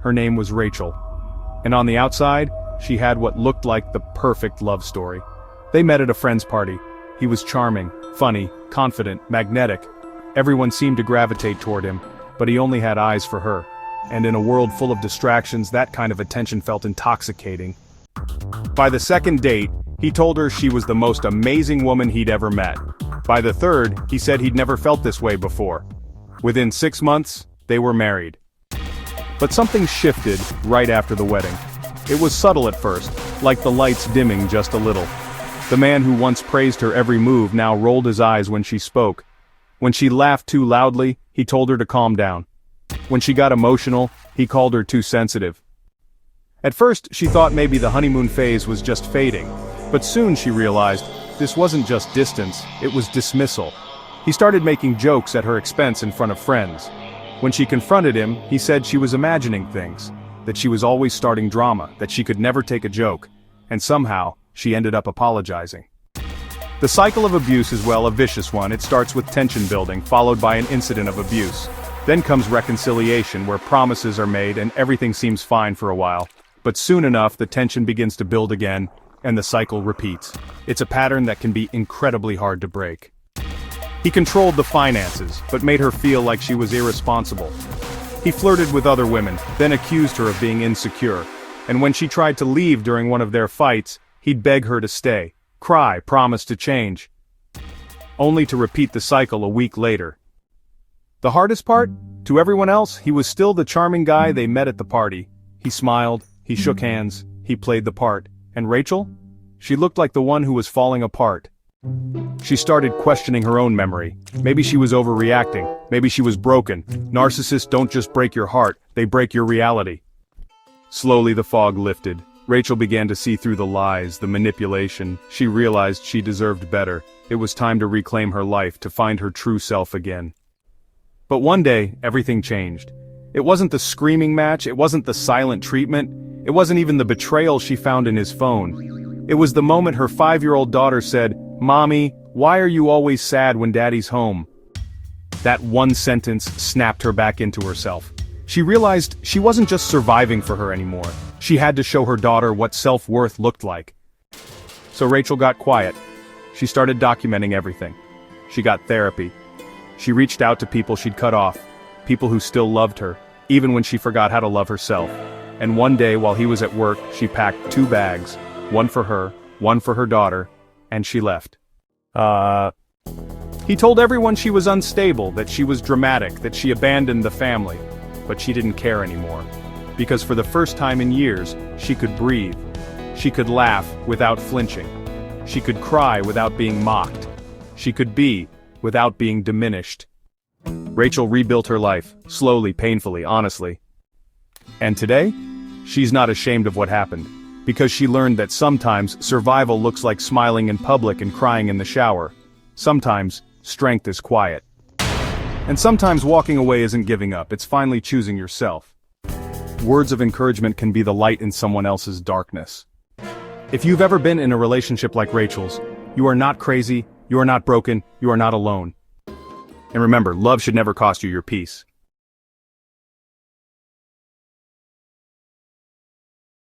Her name was Rachel. And on the outside, she had what looked like the perfect love story. They met at a friend's party. He was charming, funny, confident, magnetic. Everyone seemed to gravitate toward him, but he only had eyes for her. And in a world full of distractions, that kind of attention felt intoxicating. By the second date, he told her she was the most amazing woman he'd ever met. By the third, he said he'd never felt this way before. Within 6 months, they were married. But something shifted right after the wedding. It was subtle at first, like the lights dimming just a little. The man who once praised her every move now rolled his eyes when she spoke. When she laughed too loudly, he told her to calm down. When she got emotional, he called her too sensitive. At first, she thought maybe the honeymoon phase was just fading, but soon she realized this wasn't just distance, it was dismissal. He started making jokes at her expense in front of friends. When she confronted him, he said she was imagining things, that she was always starting drama, that she could never take a joke, and somehow, she ended up apologizing. The cycle of abuse is, well, a vicious one. It starts with tension building, followed by an incident of abuse. Then comes reconciliation, where promises are made and everything seems fine for a while. But soon enough, the tension begins to build again, and the cycle repeats. It's a pattern that can be incredibly hard to break. He controlled the finances, but made her feel like she was irresponsible. He flirted with other women, then accused her of being insecure. And when she tried to leave during one of their fights, he'd beg her to stay, cry, promise to change. Only to repeat the cycle a week later. The hardest part? To everyone else, he was still the charming guy they met at the party. He smiled, he shook hands, he played the part. And Rachel? She looked like the one who was falling apart. She started questioning her own memory. Maybe she was overreacting. Maybe she was broken. Narcissists don't just break your heart, they break your reality. Slowly the fog lifted. Rachel began to see through the lies, the manipulation. She realized she deserved better. It was time to reclaim her life, to find her true self again. But one day, everything changed. It wasn't the screaming match, it wasn't the silent treatment, it wasn't even the betrayal she found in his phone. It was the moment her 5-year-old daughter said, "Mommy, why are you always sad when Daddy's home?" That one sentence snapped her back into herself. She realized she wasn't just surviving for her anymore. She had to show her daughter what self-worth looked like. So Rachel got quiet. She started documenting everything. She got therapy. She reached out to people she'd cut off, people who still loved her, even when she forgot how to love herself. And one day while he was at work, she packed 2 bags, one for her, one for her daughter, and she left. He told everyone she was unstable, that she was dramatic, that she abandoned the family. But she didn't care anymore. Because for the first time in years, she could breathe. She could laugh without flinching. She could cry without being mocked. She could be without being diminished. Rachel rebuilt her life, slowly, painfully, honestly. And today, she's not ashamed of what happened, because she learned that sometimes survival looks like smiling in public and crying in the shower. Sometimes, strength is quiet. And sometimes walking away isn't giving up, it's finally choosing yourself. Words of encouragement can be the light in someone else's darkness. If you've ever been in a relationship like Rachel's, you are not crazy, you are not broken, you are not alone. And remember, love should never cost you your peace.